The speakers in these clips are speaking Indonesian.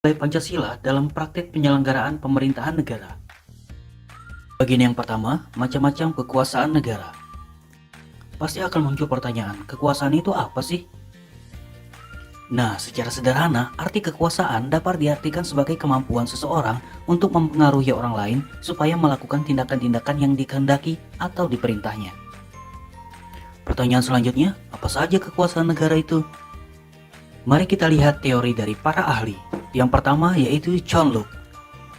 Nilai Pancasila dalam praktik penyelenggaraan pemerintahan negara. Bagian yang pertama, macam-macam kekuasaan negara. Pasti akan muncul pertanyaan, kekuasaan itu apa sih? Nah, secara sederhana, arti kekuasaan dapat diartikan sebagai kemampuan seseorang untuk mempengaruhi orang lain supaya melakukan tindakan-tindakan yang dikehendaki atau diperintahnya. Pertanyaan selanjutnya, apa saja kekuasaan negara itu? Mari kita lihat teori dari para ahli. Yang pertama yaitu John Locke.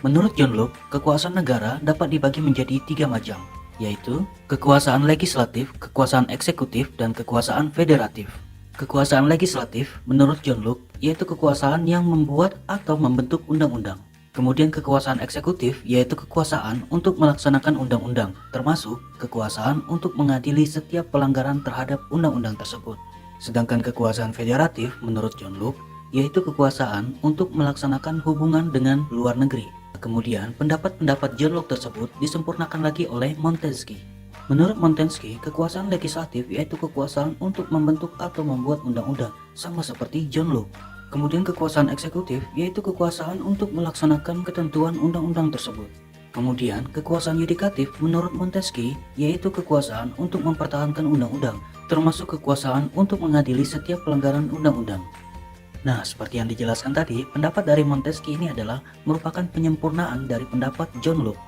Menurut John Locke, kekuasaan negara dapat dibagi menjadi 3 macam, yaitu kekuasaan legislatif, kekuasaan eksekutif, dan kekuasaan federatif. Kekuasaan legislatif, menurut John Locke, yaitu kekuasaan yang membuat atau membentuk undang-undang. Kemudian kekuasaan eksekutif, yaitu kekuasaan untuk melaksanakan undang-undang, termasuk kekuasaan untuk mengadili setiap pelanggaran terhadap undang-undang tersebut. Sedangkan kekuasaan federatif, menurut John Locke, yaitu kekuasaan untuk melaksanakan hubungan dengan luar negeri. Kemudian, pendapat-pendapat John Locke tersebut disempurnakan lagi oleh Montesquieu. Menurut Montesquieu, kekuasaan legislatif yaitu kekuasaan untuk membentuk atau membuat undang-undang, sama seperti John Locke. Kemudian kekuasaan eksekutif yaitu kekuasaan untuk melaksanakan ketentuan undang-undang tersebut. Kemudian kekuasaan yudikatif menurut Montesquieu yaitu kekuasaan untuk mempertahankan undang-undang, termasuk kekuasaan untuk mengadili setiap pelanggaran undang-undang. Nah, seperti yang dijelaskan tadi, pendapat dari Montesquieu ini adalah merupakan penyempurnaan dari pendapat John Locke.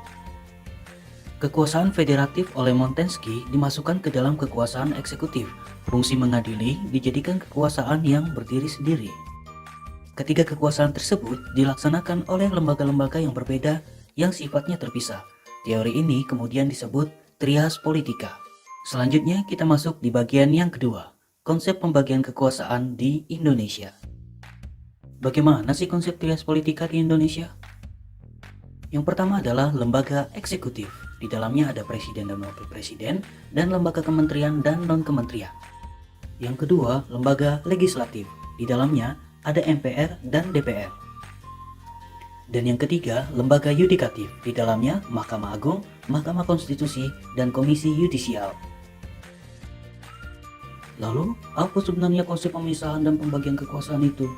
Kekuasaan federatif oleh Montesquieu dimasukkan ke dalam kekuasaan eksekutif. Fungsi mengadili dijadikan kekuasaan yang berdiri sendiri. Ketiga kekuasaan tersebut dilaksanakan oleh lembaga-lembaga yang berbeda yang sifatnya terpisah. Teori ini kemudian disebut trias politika. Selanjutnya kita masuk di bagian yang kedua, konsep pembagian kekuasaan di Indonesia. Bagaimana sih konsep trias politika di Indonesia? Yang pertama adalah lembaga eksekutif. Di dalamnya ada presiden dan wakil presiden, dan lembaga kementerian dan non-kementerian. Yang kedua, lembaga legislatif. Di dalamnya ada MPR dan DPR. Dan yang ketiga, lembaga yudikatif. Di dalamnya Mahkamah Agung, Mahkamah Konstitusi, dan Komisi Yudisial. Lalu, apa sebenarnya konsep pemisahan dan pembagian kekuasaan itu?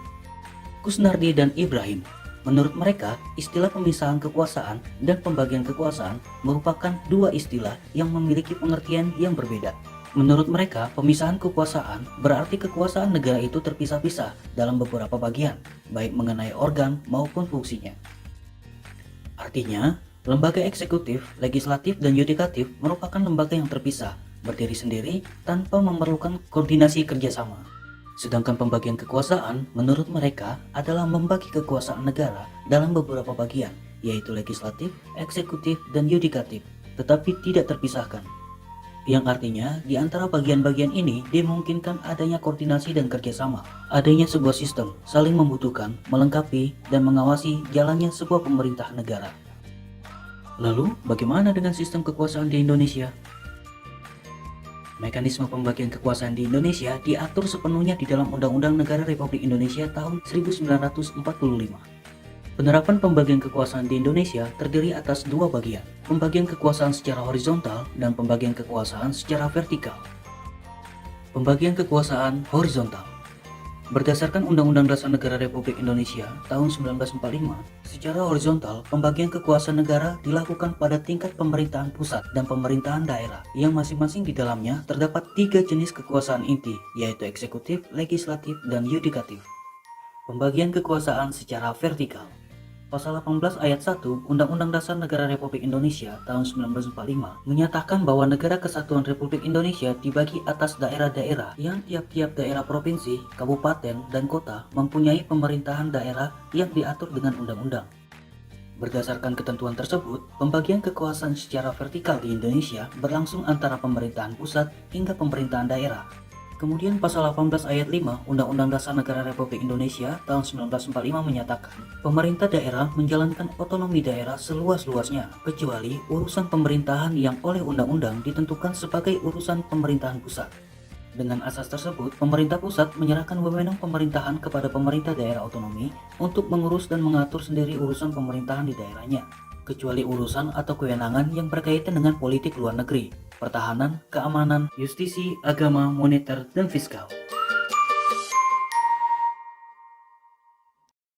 Kusnardi dan Ibrahim, menurut mereka, istilah pemisahan kekuasaan dan pembagian kekuasaan merupakan dua istilah yang memiliki pengertian yang berbeda. Menurut mereka, pemisahan kekuasaan berarti kekuasaan negara itu terpisah-pisah dalam beberapa bagian, baik mengenai organ maupun fungsinya. Artinya, lembaga eksekutif, legislatif, dan yudikatif merupakan lembaga yang terpisah, berdiri sendiri tanpa memerlukan koordinasi kerjasama. Sedangkan pembagian kekuasaan menurut mereka adalah membagi kekuasaan negara dalam beberapa bagian, yaitu legislatif, eksekutif, dan yudikatif, tetapi tidak terpisahkan. Yang artinya, di antara bagian-bagian ini dimungkinkan adanya koordinasi dan kerjasama, adanya sebuah sistem, saling membutuhkan, melengkapi, dan mengawasi jalannya sebuah pemerintah negara. Lalu, bagaimana dengan sistem kekuasaan di Indonesia? Mekanisme pembagian kekuasaan di Indonesia diatur sepenuhnya di dalam Undang-Undang Negara Republik Indonesia tahun 1945. Penerapan pembagian kekuasaan di Indonesia terdiri atas dua bagian, pembagian kekuasaan secara horizontal dan pembagian kekuasaan secara vertikal. Pembagian kekuasaan horizontal. Berdasarkan Undang-Undang Dasar Negara Republik Indonesia tahun 1945, secara horizontal pembagian kekuasaan negara dilakukan pada tingkat pemerintahan pusat dan pemerintahan daerah, yang masing-masing di dalamnya terdapat 3 jenis kekuasaan inti, yaitu eksekutif, legislatif, dan yudikatif. Pembagian kekuasaan secara vertikal. Pasal 18 ayat 1 Undang-Undang Dasar Negara Republik Indonesia tahun 1945 menyatakan bahwa Negara Kesatuan Republik Indonesia dibagi atas daerah-daerah yang tiap-tiap daerah provinsi, kabupaten, dan kota mempunyai pemerintahan daerah yang diatur dengan undang-undang. Berdasarkan ketentuan tersebut, pembagian kekuasaan secara vertikal di Indonesia berlangsung antara pemerintahan pusat hingga pemerintahan daerah. Kemudian pasal 18 ayat 5 Undang-Undang Dasar Negara Republik Indonesia tahun 1945 menyatakan, pemerintah daerah menjalankan otonomi daerah seluas-luasnya, kecuali urusan pemerintahan yang oleh undang-undang ditentukan sebagai urusan pemerintahan pusat. Dengan asas tersebut, pemerintah pusat menyerahkan wewenang pemerintahan kepada pemerintah daerah otonomi untuk mengurus dan mengatur sendiri urusan pemerintahan di daerahnya, kecuali urusan atau kewenangan yang berkaitan dengan politik luar negeri, pertahanan, keamanan, justisi, agama, moneter, dan fiskal.